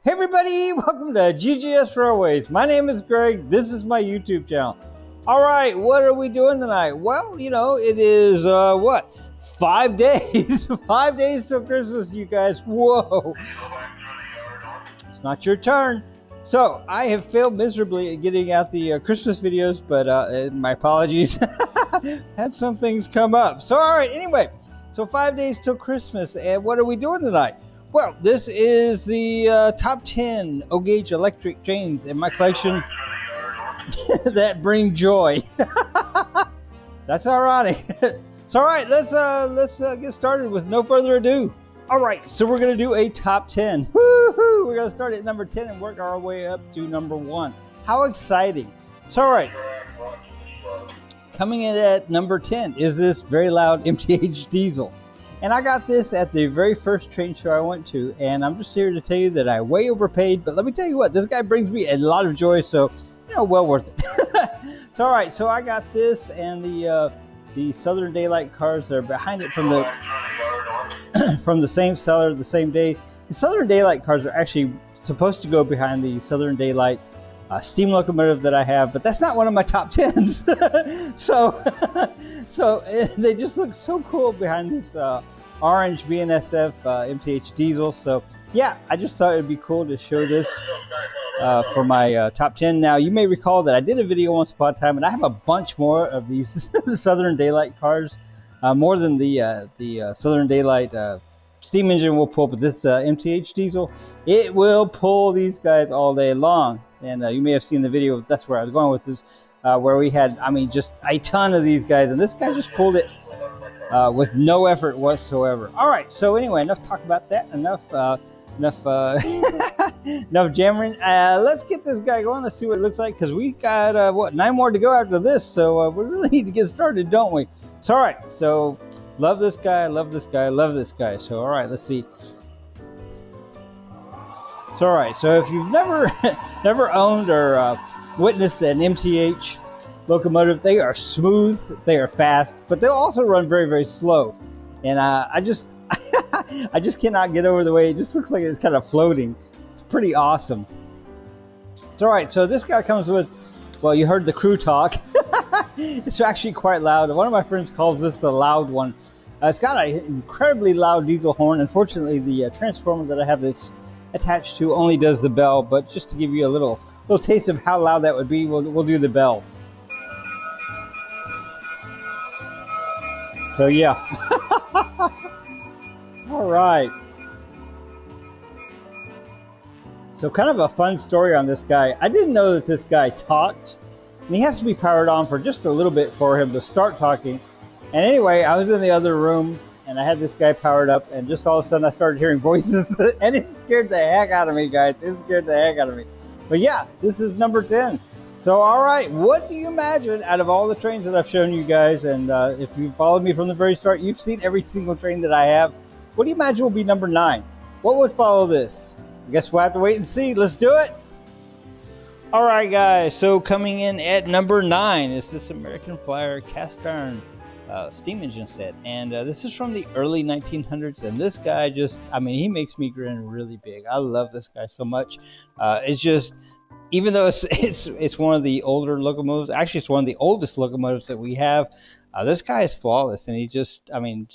Hey everybody, welcome to GGS Railways. My name is Greg. This is my YouTube channel. All right, what are we doing tonight? Well, you know, it is, 5 days. 5 days till Christmas, you guys. Whoa. It's not your turn. So, I have failed miserably at getting out the Christmas videos, but my apologies. Had some things come up. So, all right, anyway. So, 5 days till Christmas, and what are we doing tonight? Well, this is the top 10 O-gauge electric trains in my collection that bring joy. That's ironic. So, all right, let's get started with no further ado. All right, so we're going to do a top 10. Woohoo! We're going to start at number 10 and work our way up to number 1. How exciting. So, all right. Coming in at number 10 is this very loud MTH diesel. And I got this at the very first train show I went to, and I'm just here to tell you that I way overpaid, but let me tell you what, this guy brings me a lot of joy, so, you know, well worth it. So, all right, so I got this and the Southern Daylight cars that are behind it from the from the same seller the same day. The Southern Daylight cars are actually supposed to go behind the Southern Daylight steam locomotive that I have, but that's not one of my top 10s. So they just look so cool behind this orange BNSF MTH diesel. So yeah, I just thought it'd be cool to show this for my top 10. Now, you may recall that I did a video once upon a time, and I have a bunch more of these Southern Daylight cars, more than the Southern Daylight steam engine will pull, but this MTH diesel, it will pull these guys all day long. And you may have seen the video, that's where I was going with this, where we had, I mean, just a ton of these guys, and this guy just pulled it with no effort whatsoever. All right, so anyway, enough talk about that, enough enough jammering. Let's get this guy going. Let's see what it looks like, because we got, 9 more to go after this, so we really need to get started, don't we? So, all right, so love this guy, love this guy, love this guy. So, all right, let's see. So, all right, so if you've never owned or witnessed an MTH locomotive, they are smooth, they are fast, but they'll also run very, very slow. And I just I just cannot get over the way it just looks like it's kind of floating. It's pretty awesome. So, all right, so this guy comes with, well, you heard the crew talk. It's actually quite loud. One of my friends calls this the loud one. It's got an incredibly loud diesel horn. Unfortunately, the transformer that I have this attached to only does the bell, but just to give you a little taste of how loud that would be, we'll do the bell. So yeah. All right. So kind of a fun story on this guy. I didn't know that this guy talked, and he has to be powered on for just a little bit for him to start talking. And anyway, I was in the other room, and I had this guy powered up, and just all of a sudden I started hearing voices, and it scared the heck out of me, guys. It scared the heck out of me. But yeah, this is number 10. So, all right, what do you imagine out of all the trains that I've shown you guys? And if you followed me from the very start, you've seen every single train that I have. What do you imagine will be number 9? What would follow this? I guess we'll have to wait and see. Let's do it. All right, guys. So coming in at number 9 is this American Flyer cast iron steam engine set, and this is from the early 1900s, and this guy just, I mean, he makes me grin really big. I love this guy so much. It's just, even though it's one of the older locomotives, actually it's one of the oldest locomotives that we have, this guy is flawless, and he just, I mean,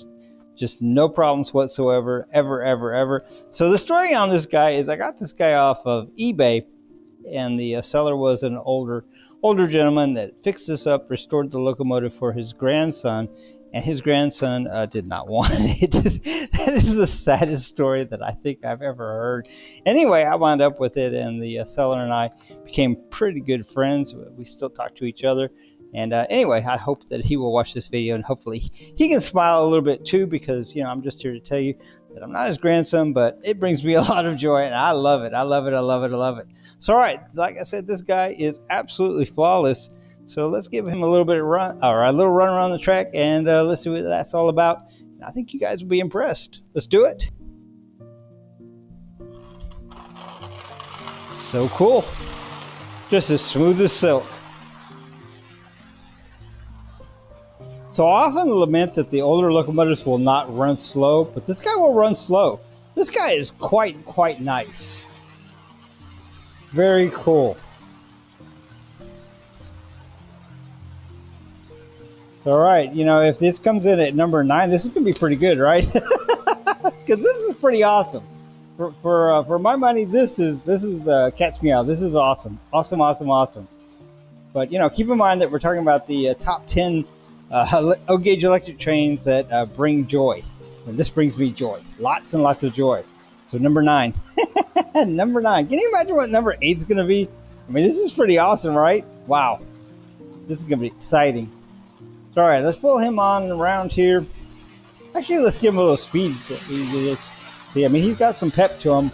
just no problems whatsoever, ever. So the story on this guy is I got this guy off of eBay, and the seller was an older gentleman that fixed this up, restored the locomotive for his grandson, and his grandson did not want it. That is the saddest story that I think I've ever heard. Anyway, I wound up with it, and the seller and I became pretty good friends. We still talk to each other. And anyway, I hope that he will watch this video, and hopefully he can smile a little bit too, because, you know, I'm just here to tell you that I'm not his grandson, but it brings me a lot of joy, and I love it. I love it. So, all right, like I said, this guy is absolutely flawless. So let's give him a little bit of run, or a little run around the track, and let's see what that's all about. I think you guys will be impressed. Let's do it. So cool. Just as smooth as silk. So I often lament that the older locomotives will not run slow, but this guy will run slow. This guy is quite nice. Very cool. So, all right, you know, if this comes in at number 9, this is gonna be pretty good, right? Because this is pretty awesome. For my money, this is cat's meow. This is awesome, awesome, awesome, awesome. But you know, keep in mind that we're talking about the top 10 O gauge electric trains that bring joy, and this brings me joy, lots and lots of joy. So number 9, number 9. Can you imagine what number 8 is going to be? I mean, this is pretty awesome, right? Wow, this is going to be exciting. So, all right, let's pull him on around here. Actually, let's give him a little speed. See, I mean, he's got some pep to him.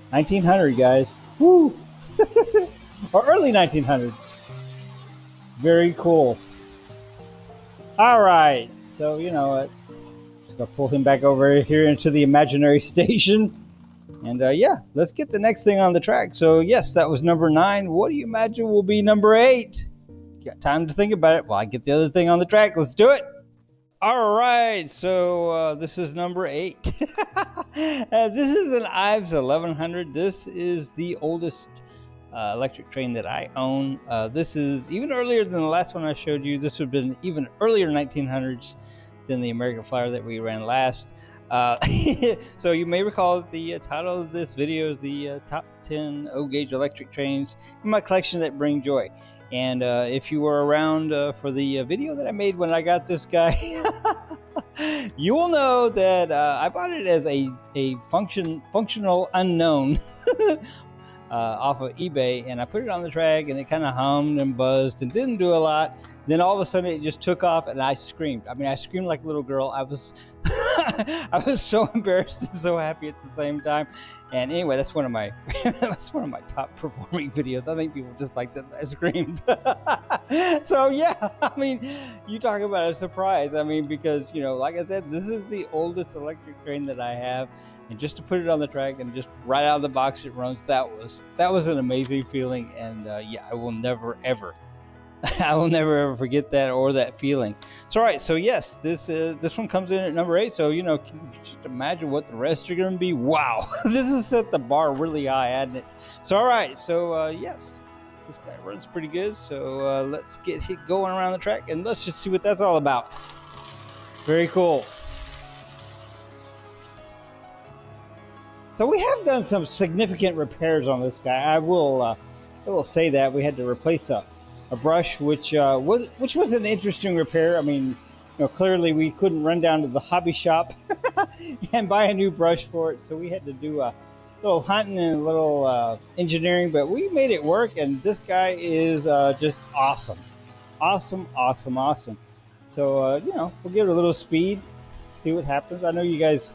1900, guys. Woo! Or early 1900s. Very cool. All right. So, you know what? Just gonna pull him back over here into the imaginary station. And yeah, let's get the next thing on the track. So, yes, that was number 9. What do you imagine will be number 8? You got time to think about it while I get the other thing on the track. Let's do it. All right, so this is number 8. This is an Ives 1100. This is the oldest electric train that I own. This is even earlier than the last one I showed you. This would have been even earlier 1900s than the American Flyer that we ran last. So you may recall that the title of this video is the top 10 O-gauge electric trains in my collection that bring joy. And if you were around for the video that I made when I got this guy, you will know that I bought it as a functional unknown off of eBay, and I put it on the track, and it kind of hummed and buzzed and didn't do a lot. Then all of a sudden, it just took off, and I screamed. I mean, I screamed like a little girl. I was I was so embarrassed and so happy at the same time. And anyway, that's one of my that's one of my top performing videos. I think people just like that I screamed. So yeah, I mean, you talk about a surprise. I mean, because you know, like I said, this is the oldest electric train that I have, and just to put it on the track and just right out of the box it runs, that was an amazing feeling. And yeah, I will never ever forget that or that feeling. So all right, so yes, this one comes in at number 8. So you know, can you just imagine what the rest are going to be? Wow, this has set the bar really high, hasn't it? So all right, so yes, this guy runs pretty good. So let's get going around the track and let's just see what that's all about. Very cool. So we have done some significant repairs on this guy. I will say that we had to replace a brush, which was an interesting repair. I mean, you know, clearly we couldn't run down to the hobby shop and buy a new brush for it, so we had to do a little hunting and a little engineering, but we made it work, and this guy is just awesome. Awesome. So, you know, we'll give it a little speed, see what happens. I know you guys,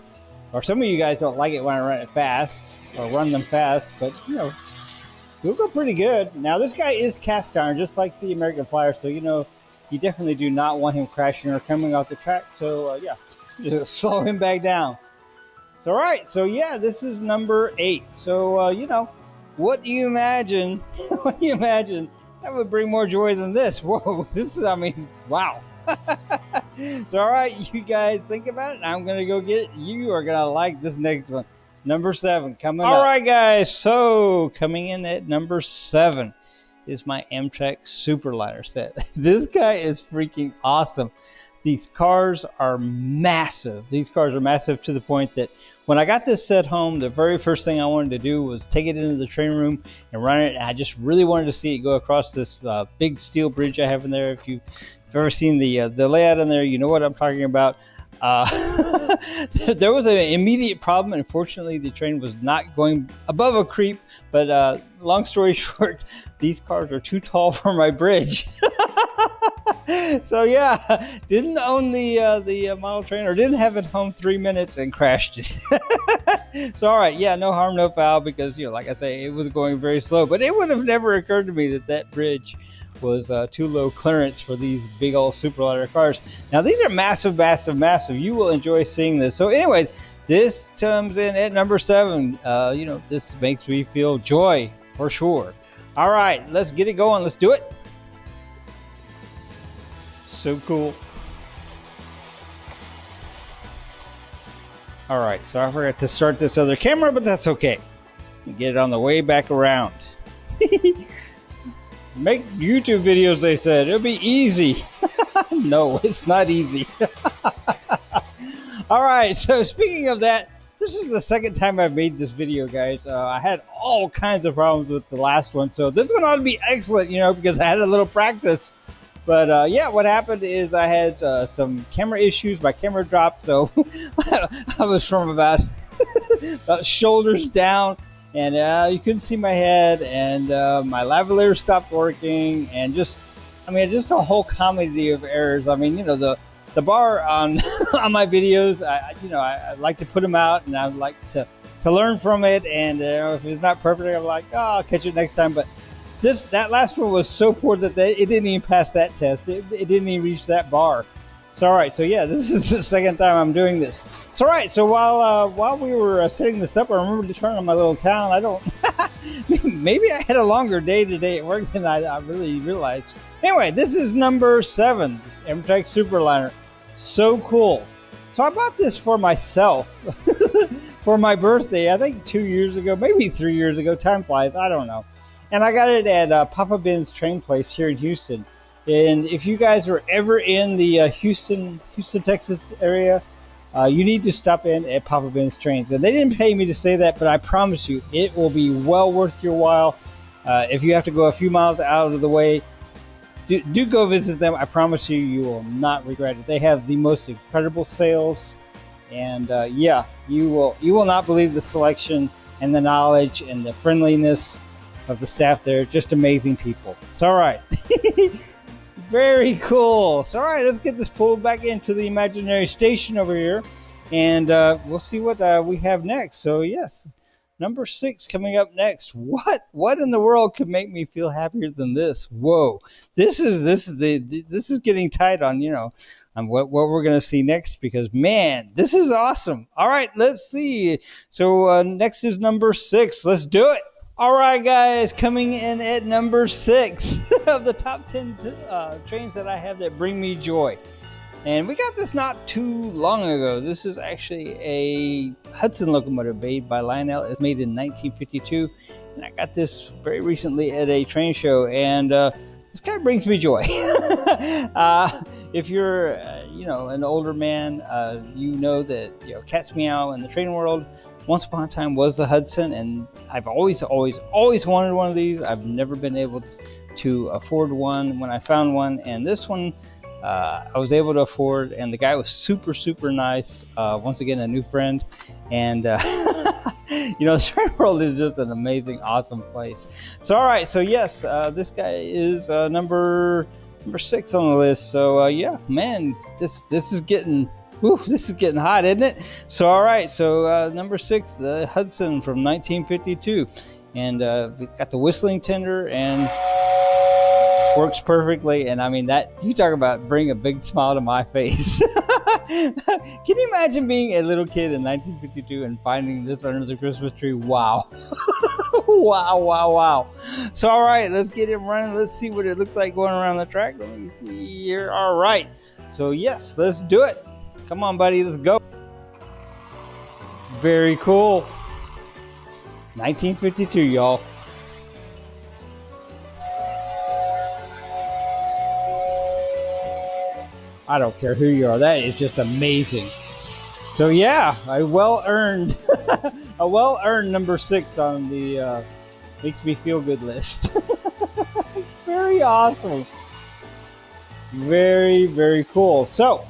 or some of you guys don't like it when I run it fast, or run them fast, but, you know, we'll go pretty good. Now, this guy is cast iron, just like the American Flyer, so, you know, you definitely do not want him crashing or coming off the track. So, yeah, just slow him back down. So, all right. So, yeah, this is number 8. So, you know, what do you imagine? What do you imagine? That would bring more joy than this. Whoa, this is, I mean, wow. So, all right, you guys think about it. I'm going to go get it. You are going to like this next one. Number 7 coming up. All right, guys. So coming in at number 7 is my Amtrak Superliner set. This guy is freaking awesome. These cars are massive. These cars are massive to the point that when I got this set home, the very first thing I wanted to do was take it into the train room and run it. And I just really wanted to see it go across this big steel bridge I have in there. If you've ever seen the layout in there, you know what I'm talking about. There was an immediate problem. Unfortunately, the train was not going above a creep, but long story short, these cars are too tall for my bridge. So yeah, didn't own the model train, or didn't have it home 3 minutes and crashed it. So all right, yeah, no harm, no foul, because you know, like I say, it was going very slow, but it would have never occurred to me that that bridge was too low clearance for these big old Superliner cars. Now these are massive, massive, massive. You will enjoy seeing this. So anyway, this comes in at number 7. You know, this makes me feel joy for sure. All right, let's get it going. Let's do it. So cool. All right, so I forgot to start this other camera, but that's okay. and get it on the way back around. Make YouTube videos, they said. It'll be easy. No, it's not easy. All right, so speaking of that, this is the second time I've made this video, guys. I had all kinds of problems with the last one, so this one ought to be excellent, you know, because I had a little practice. But yeah, what happened is I had some camera issues. My camera dropped, so I was from about shoulders down, and you couldn't see my head, and my lavalier stopped working, and just a whole comedy of errors. I mean, you know, the bar on on my videos, I like to put them out, and I like to learn from it. And if it's not perfect, I'm like, oh, I'll catch it next time. But that last one was so poor that it didn't even pass that test. It didn't even reach that bar. So all right, so yeah, this is the second time I'm doing this. So all right, so while we were setting this up, I remember to turn on my little town. I don't. Maybe I had a longer day today at work than I really realized. Anyway, this is number 7, this Mrek Superliner. So cool. So I bought this for myself for my birthday, I think 2 years ago, maybe 3 years ago. Time flies, I don't know. And I got it at Papa Ben's Train Place here in Houston. And if you guys are ever in the Houston, Texas area, you need to stop in at Papa Ben's Trains. And they didn't pay me to say that, but I promise you, it will be well worth your while. If you have to go a few miles out of the way, do go visit them. I promise you, you will not regret it. They have the most incredible sales. And yeah, you will not believe the selection and the knowledge and the friendliness of the staff there. Just amazing people. So, all right. Very cool. So, all right, let's get this pulled back into the imaginary station over here, and we'll see what we have next. So, yes, number 6 coming up next. What in the world could make me feel happier than this? Whoa, this is getting tight on on what we're gonna see next, because man, this is awesome. All right, let's see. So next is number 6. Let's do it. All right, guys, coming in at number 6 of the top 10 trains that I have that bring me joy. And we got this not too long ago. This is actually a Hudson locomotive made by Lionel. It's made in 1952. And I got this very recently at a train show. And this guy brings me joy. If you're, an older man, you know that, Cat's Meow in the train world once upon a time was the Hudson, and I've always wanted one of these. I've never been able to afford one. When I found one, and this one I was able to afford, and the guy was super nice. Once again, a new friend, and the train world is just an amazing, awesome place. So all right, so yes, this guy is number 6 on the list. So yeah, man, this is getting. Whew, this is getting hot, isn't it? So, all right. So, number 6, the Hudson from 1952. And we've got the whistling tender and works perfectly. And I mean, that you talk about bring a big smile to my face. Can you imagine being a little kid in 1952 and finding this under the Christmas tree? Wow. Wow. So, all right, let's get him running. Let's see what it looks like going around the track. Let me see here. All right. So, yes, let's do it. Come on, buddy, let's go. Very cool. 1952, y'all. I don't care who you are. That is just amazing. So yeah, a well-earned number 6 on the makes me feel good list. Very awesome. Very cool. So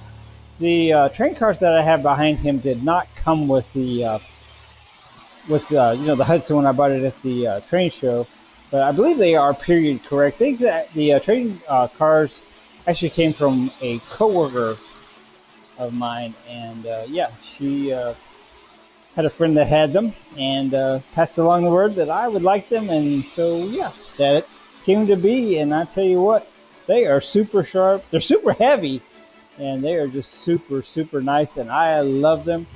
the train cars that I have behind him did not come with the the Hudson when I bought it at the train show, but I believe they are period correct. The train cars actually came from a coworker of mine, and yeah, she had a friend that had them, and passed along the word that I would like them, and so yeah, that came to be. And I tell you what, they are super sharp. They're super heavy. And they are just super nice, and I love them.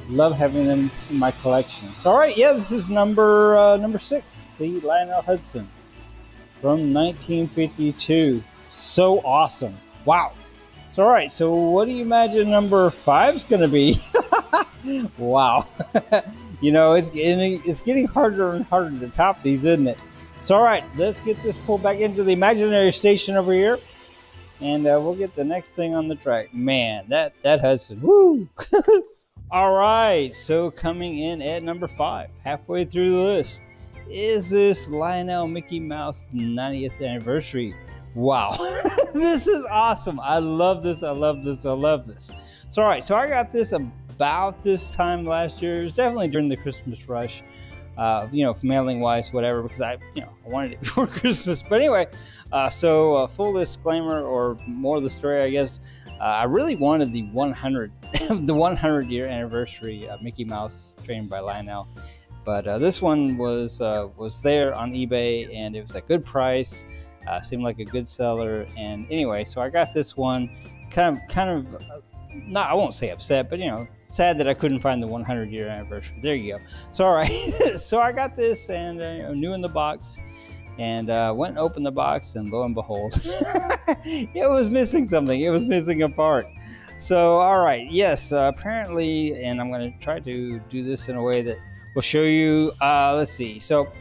Love having them in my collection. So, all right, yeah, this is number 6, the Lionel Hudson from 1952. So awesome! Wow. So, all right, so what do you imagine number 5 is going to be? Wow. You know, it's getting harder and harder to top these, isn't it? So, all right, let's get this pulled back into the imaginary station over here, and we'll get the next thing on the track. Man, that Hudson, woo! All right, so coming in at number 5, halfway through the list, is this Lionel Mickey Mouse 90th anniversary. Wow, this is awesome. I love this. I love this. I love this. So, all right, so I got this about this time last year. It was definitely during the Christmas rush, you know, mailing wise, whatever, because I wanted it before Christmas. But anyway, so full disclaimer, or more of the story, I guess. I really wanted the 100-year anniversary Mickey Mouse trained by Lionel, but this one was there on eBay, and it was a good price. Seemed like a good seller, and anyway, so I got this one. Kind of, not, I won't say upset, but you know, sad that I couldn't find the 100-year anniversary. There you go. So all right, so I got this, and new in the box. And went and opened the box, and lo and behold, it was missing something. It was missing a part. So, all right, yes, apparently, and I'm going to try to do this in a way that will show you. Let's see. So,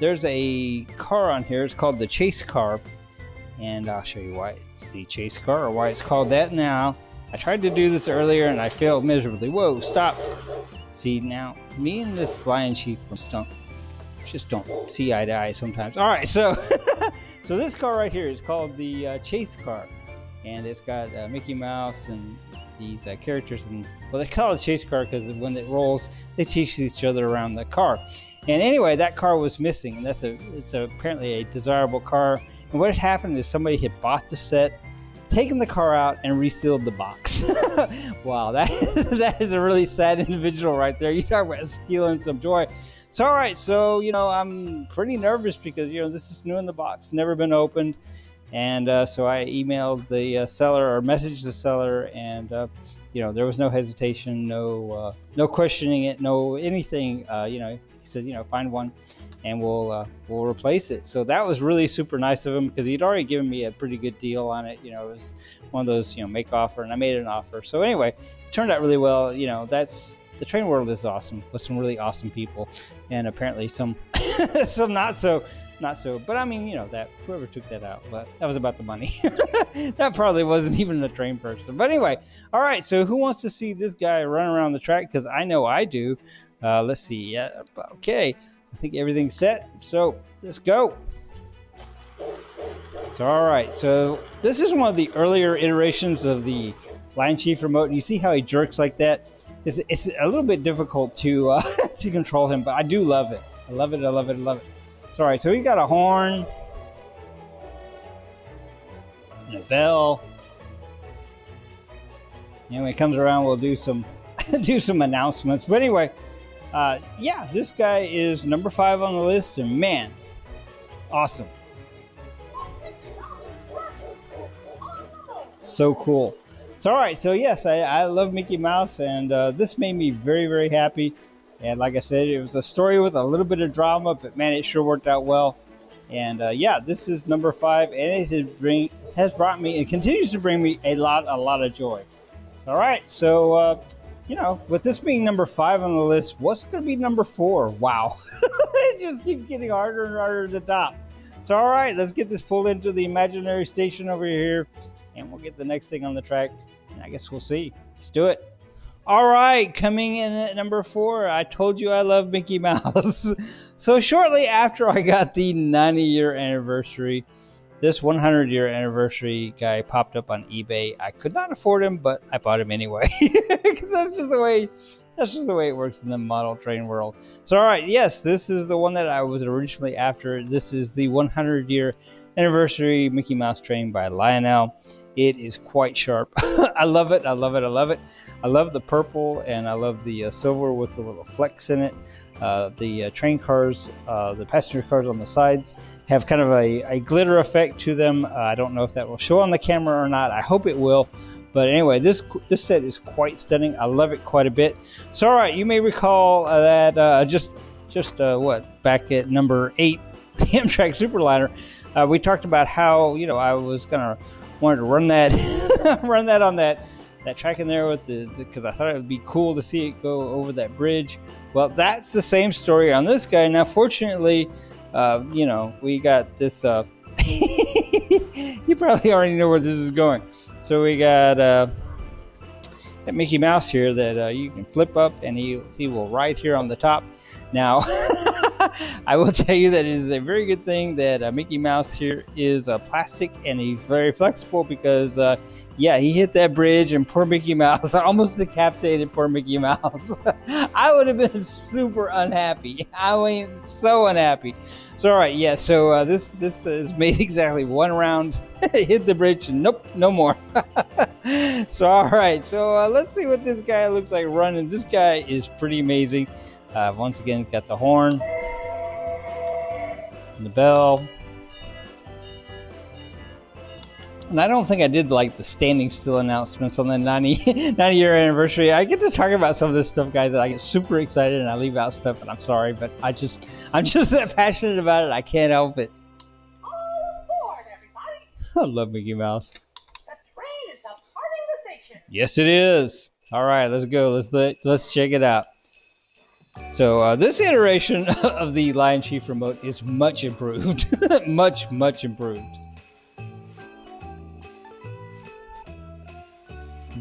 there's a car on here. It's called the Chase car, and I'll show you why it's the Chase car, or why it's called that now. I tried to do this earlier, and I failed miserably. Whoa, stop. See, now, me and this Lion Chief just don't see eye to eye sometimes. All right, so so this car right here is called the Chase car, and it's got Mickey Mouse and these characters, and well, they call it Chase car because when it rolls, they chase each other around the car. And anyway, that car was missing, and it's apparently a desirable car. And what had happened is somebody had bought the set, taken the car out, and resealed the box. Wow, that is a really sad individual right there. You talk about stealing some joy. So, all right, so, you know, I'm pretty nervous because, you know, this is new in the box, never been opened. And so I emailed the seller, or messaged the seller, and, you know, there was no hesitation, no questioning it, no anything. You know, he said, you know, find one and we'll replace it. So that was really super nice of him because he'd already given me a pretty good deal on it. You know, it was one of those, you know, make offer, and I made an offer. So anyway, it turned out really well. You know, the train world is awesome with some really awesome people, and apparently some not so. But I mean, you know, that whoever took that out, but that was about the money. That probably wasn't even a train person. But anyway, all right. So who wants to see this guy run around the track? Because I know I do. Let's see. Yeah. Okay. I think everything's set. So let's go. So all right. So this is one of the earlier iterations of the Lion Chief remote, and you see how he jerks like that. It's a little bit difficult to to control him, but I do love it. I love it. I love it. I love it. All right, so we got a horn and a bell. And when it comes around, we'll do some announcements. But anyway, yeah, this guy is number 5 on the list, and man, awesome. So cool. So, all right, so yes, I love Mickey Mouse, and this made me very, very happy. And like I said, it was a story with a little bit of drama, but man, it sure worked out well. And yeah, this is number 5, and it has brought me, and continues to bring me a lot of joy. All right, so you know, with this being number 5 on the list, what's going to be number 4? Wow, it just keeps getting harder and harder to top. So all right, let's get this pulled into the imaginary station over here, and we'll get the next thing on the track. And I guess we'll see. Let's do it. All right, coming in at number 4, I told you I love Mickey Mouse. So shortly after I got the 90-year anniversary, this 100-year anniversary guy popped up on eBay. I could not afford him, but I bought him anyway because that's just the way it works in the model train world. So all right, yes, this is the one that I was originally after. This is the 100-year anniversary Mickey Mouse train by Lionel. It is quite sharp. I love it. I love it. I love it. I love the purple, and I love the silver with the little flecks in it. The train cars, the passenger cars on the sides have kind of a glitter effect to them. I don't know if that will show on the camera or not. I hope it will. But anyway, this set is quite stunning. I love it quite a bit. So all right, you may recall that back at number 8, the Amtrak Superliner, we talked about how, you know, I was wanted to run that run that on that track in there with because I thought it would be cool to see it go over that bridge. Well, that's the same story on this guy. Now, fortunately, you know, we got this. You probably already know where this is going. So we got that Mickey Mouse here that you can flip up, and he will ride here on the top. Now, I will tell you that it is a very good thing that Mickey Mouse here is plastic, and he's very flexible because, yeah, he hit that bridge, and poor Mickey Mouse, almost decapitated poor Mickey Mouse. I would have been super unhappy. I mean, so unhappy. So, all right, yeah, so this is made exactly one round, hit the bridge, and nope, no more. So, all right, so let's see what this guy looks like running. This guy is pretty amazing. Once again, he's got the horn and the bell. And I don't think I did like the standing still announcements on the 90-year anniversary. I get to talk about some of this stuff, guys, that I get super excited and I leave out stuff, and I'm sorry, but I'm just that passionate about it. I can't help it. All aboard, everybody! I love Mickey Mouse. The train is departing the station. Yes, it is. All right, let's go. Let's check it out. So this iteration of the Lion Chief remote is much improved. much improved.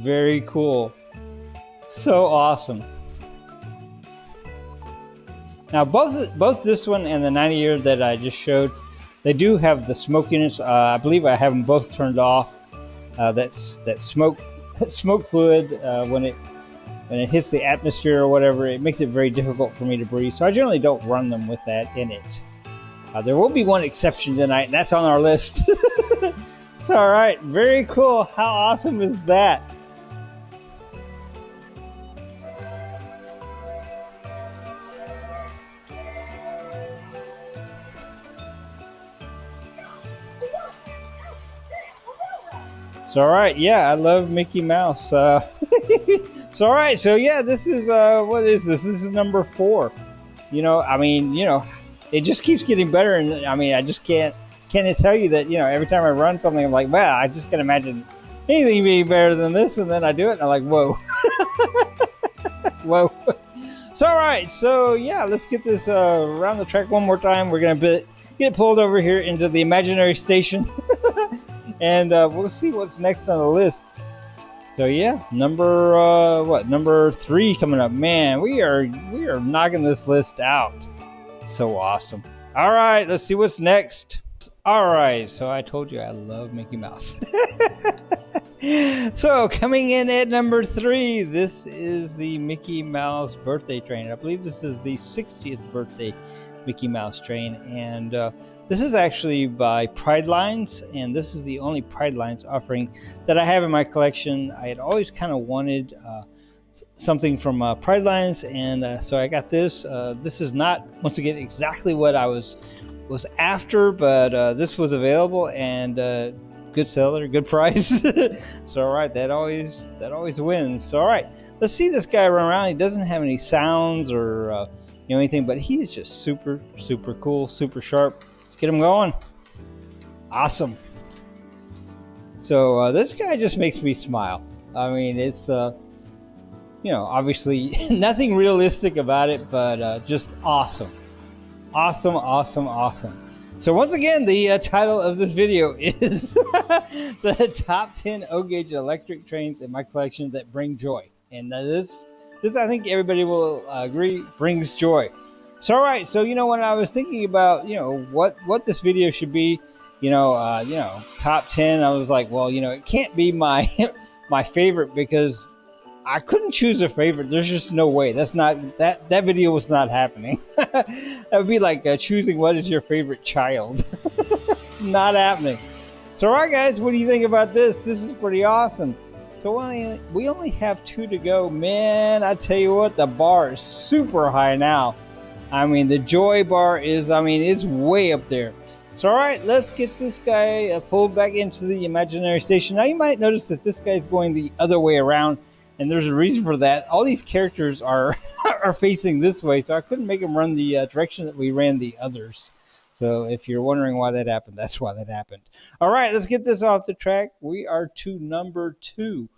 Very cool. So awesome. Now both this one and the 90-year that I just showed, they do have the smoke units. I believe I have them both turned off. That smoke fluid when it hits the atmosphere or whatever, it makes it very difficult for me to breathe. So I generally don't run them with that in it. There will be one exception tonight, and that's on our list. So, all right, very cool. How awesome is that? So, all right, yeah, I love Mickey Mouse. So, all right, so yeah, this is what is this? This is number 4. You know, I mean, you know, it just keeps getting better, and I mean, I just can't tell you that, you know, every time I run something, I'm like, wow, I just can't imagine anything being better than this, and then I do it, and I'm like, whoa, whoa. So, all right, so yeah, let's get this around the track one more time. We're gonna get pulled over here into the imaginary station. And we'll see what's next on the list. So yeah, number 3 coming up. Man, we are knocking this list out. It's so awesome. All right, let's see what's next. All right, so I told you I love Mickey Mouse. So coming in at number 3, this is the Mickey Mouse birthday train. I believe this is the 60th birthday Mickey Mouse train, and this is actually by Pride Lines, and this is the only Pride Lines offering that I have in my collection. I had always kind of wanted something from Pride Lines, and so I got this. This is not, once again, exactly what I was after, but this was available, and good seller, good price. So all right, that always wins. So all right, let's see this guy run around. He doesn't have any sounds or anything, but he is just super cool, super sharp. Let's get him going. Awesome. So this guy just makes me smile. I mean, it's obviously nothing realistic about it, but just awesome. So once again, the title of this video is the top 10 O-gauge electric trains in my collection that bring joy. And this I think everybody will agree brings joy. So all right, so when I was thinking about what this video should be, top 10, I was like, well, it can't be my my favorite, because I couldn't choose a favorite. There's just no way. That video was not happening. That would be like choosing what is your favorite child. Not happening. So all right, guys, what do you think about this? This is pretty awesome. So we only have 2 to go. Man, I tell you what, the bar is super high now. I mean, the joy bar is, it's way up there. So, all right, let's get this guy pulled back into the imaginary station. Now, you might notice that this guy's going the other way around, and there's a reason for that. All these characters are are facing this way, so I couldn't make them run the direction that we ran the others. So if you're wondering why that happened, that's why that happened. All right, let's get this off the track. We are to number 2.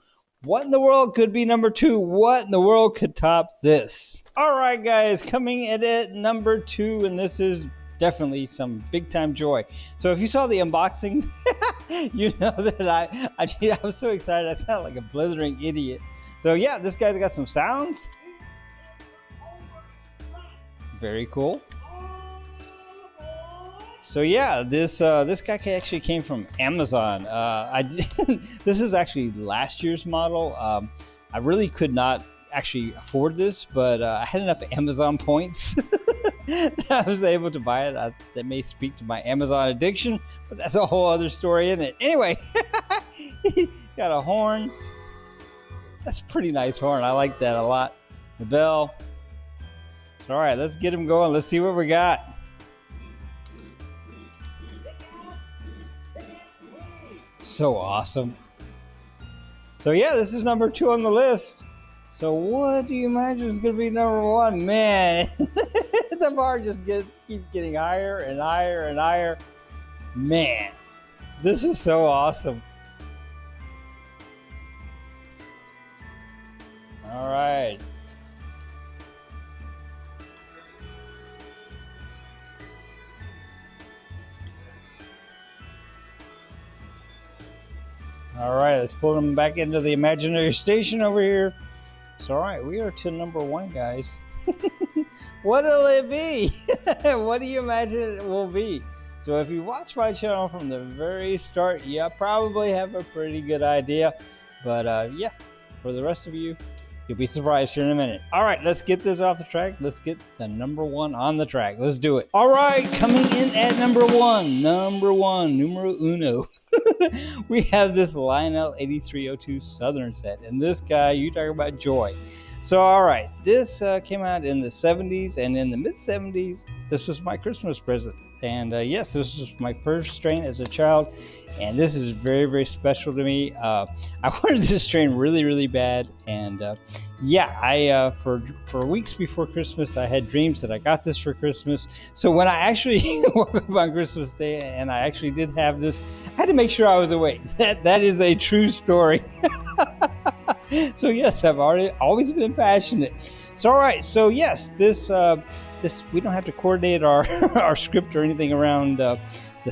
What in the world could be number 2? What in the world could top this? All right, guys, coming in at number 2, and this is definitely some big time joy. So if you saw the unboxing, you know that I was so excited I sounded like a blithering idiot. So yeah, this guy's got some sounds. Very cool. So yeah, this guy actually came from Amazon. This is actually last year's model. I really could not actually afford this, but I had enough Amazon points that I was able to buy it. That may speak to my Amazon addiction, but that's a whole other story, isn't it? Anyway, he got a horn. That's a pretty nice horn. I like that a lot. The bell. All right, let's get him going. Let's see what we got. So awesome. So yeah, this is number 2 on the list. So what do you imagine is going to be number 1? Man, the bar just keeps getting higher and higher and higher. Man, this is so awesome. All right. All right, let's pull them back into the imaginary station over here. So, all right, we are to number 1, guys. What'll it be? What do you imagine it will be? So if you watch my channel from the very start, you probably have a pretty good idea. But yeah, for the rest of you, you'll be surprised here in a minute. All right, let's get this off the track. Let's get the number 1 on the track. Let's do it. All right, coming in at number 1, numero uno. We have this Lionel 8302 Southern set, and this guy, you talk about joy. So all right, this came out in the 70s, and in the mid 70s this was my Christmas present. And yes, this was my first strain as a child, and this is very, very special to me. I wanted this strain really, really bad, and yeah, I for weeks before Christmas I had dreams that I got this for Christmas. So when I actually woke up on Christmas Day and I actually did have this, I had to make sure I was awake. That is a true story. So yes, I've always been passionate. So all right, so yes, this we don't have to coordinate our our script or anything around the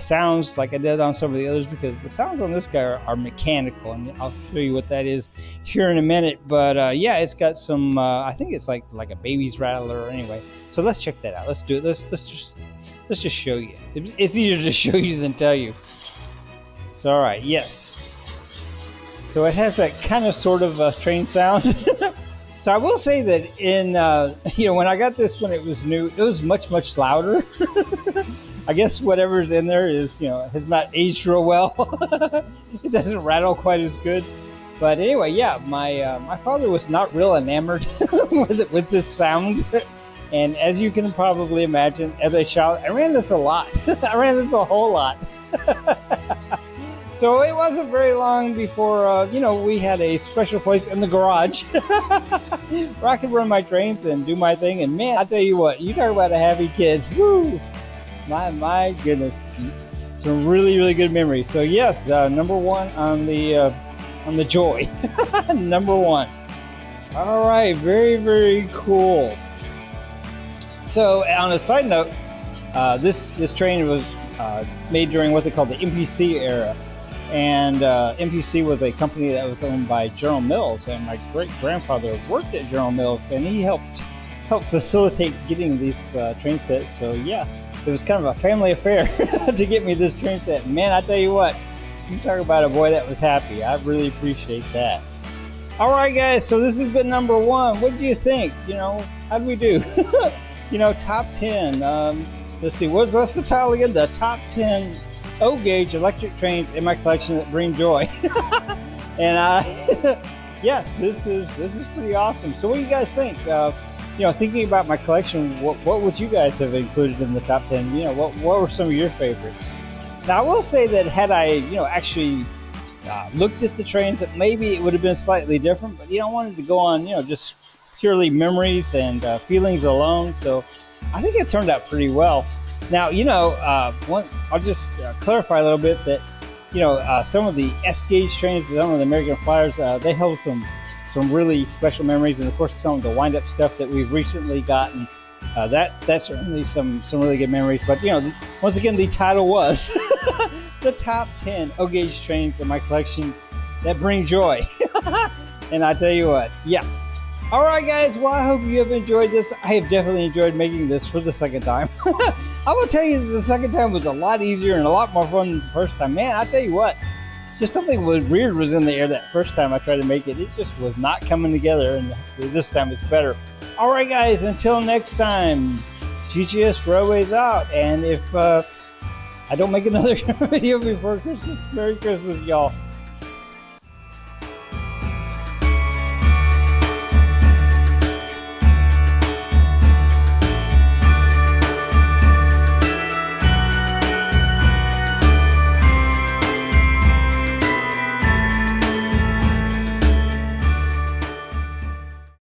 sounds like I did on some of the others, because the sounds on this guy are mechanical, and I'll show you what that is here in a minute. But yeah, it's got some I think it's like a baby's rattler. Anyway, so let's check that out. Let's do it. Let's just show you. It's easier to show you than tell you. So all right, yes. So it has that kind of sort of strange sound. So I will say that in when I got this when it was new, it was much, much louder. I guess whatever's in there is has not aged real well. It doesn't rattle quite as good. But anyway, yeah, my father was not real enamored with this sound. And as you can probably imagine, as a child, I ran this a lot. I ran this a whole lot. So it wasn't very long before, we had a special place in the garage where I could run my trains and do my thing. And man, I tell you what, you talk about a happy kids. Woo! My goodness, some really, really good memories. So yes, number 1 on the joy. Number 1. All right, very, very cool. So on a side note, this train was made during what they call the MPC era. And MPC was a company that was owned by General Mills, and my great-grandfather worked at General Mills, and he helped facilitate getting these train sets. So yeah, it was kind of a family affair to get me this train set. Man, I tell you what, you talk about a boy that was happy. I really appreciate that. All right, guys, so this has been number 1. What do you think? How'd we do? Top 10. Let's see, what's the title again? The top 10 O-gauge electric trains in my collection that bring joy. And yes, this is pretty awesome. So what do you guys think? Thinking about my collection, what would you guys have included in the top 10? What were some of your favorites? Now I will say that had I actually looked at the trains, that maybe it would have been slightly different, but I wanted to go on just purely memories and feelings alone. So I think it turned out pretty well. Now, I'll just clarify a little bit that, some of the S gauge trains, some of the American Flyers, they hold some really special memories, and of course some of the wind up stuff that we've recently gotten. That's certainly some really good memories. But once again, the title was the top 10 O gauge trains in my collection that bring joy. And I tell you what, yeah. All right, guys. Well, I hope you have enjoyed this. I have definitely enjoyed making this for the second time. I will tell you, the second time was a lot easier and a lot more fun than the first time. Man, I tell you what, just something weird was in the air that first time I tried to make it. It just was not coming together, and this time it's better. All right, guys. Until next time, GGS Railways out. And if I don't make another video before Christmas, Merry Christmas, y'all.